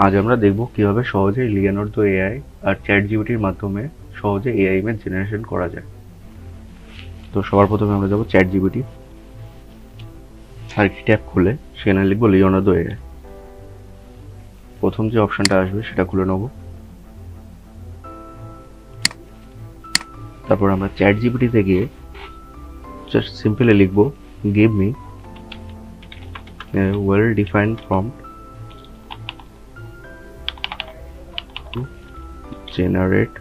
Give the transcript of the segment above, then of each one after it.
আজ আমরা দেখব কিভাবে সহজে লিওনার্দো এআই আর চ্যাটজিপিটির মাধ্যমে সহজে এআই ইমেজ জেনারেশন করা যায়। তো সবার প্রথমে আমরা যাব চ্যাটজিপিটি, আর একটি ট্যাব খুলে সেখানে লিখব লিওনার্দো এআই। প্রথম যে অপশনটা আসবে সেটা খুলে নেব। তারপর আমরা চ্যাটজিপিটিতে গিয়ে জাস্ট সিম্পলি লিখব give me well defined prompt generate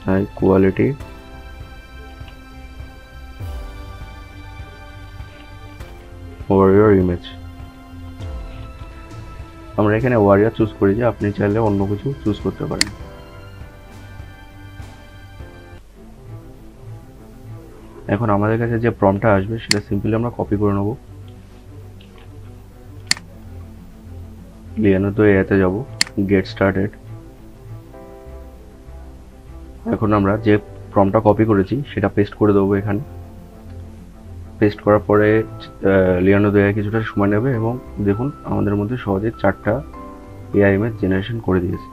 high quality warrior image। আমরা এখানে ওয়ারিয়ার চুজ করি, যে আপনি চাইলে অন্য কিছু চুজ করতে পারেন। এখন আমাদের কাছে যে প্রম্পটটা আসবে সেটা সিম্পলি আমরা কপি করে নেব। লিওনার্দো এআইতে যাব, গেট স্টার্টেড। এখন আমরা যে প্রম্পটটা কপি করেছি সেটা পেস্ট করে দেবো এখানে। পেস্ট করার পরে লিওনার্দো এআই কিছুটা সময় নেবে এবং দেখুন আমাদের মধ্যে সহজে 4টা এআই ইমেজ জেনারেশন করে দিয়েছে।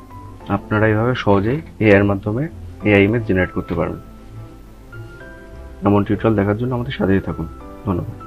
আপনারা এইভাবে সহজেই এআই এর মাধ্যমে এআই ইমেজ জেনারেট করতে পারবেন। এমন টিউটোরিয়াল দেখার জন্য আমাদের সাথেই থাকুন। ধন্যবাদ।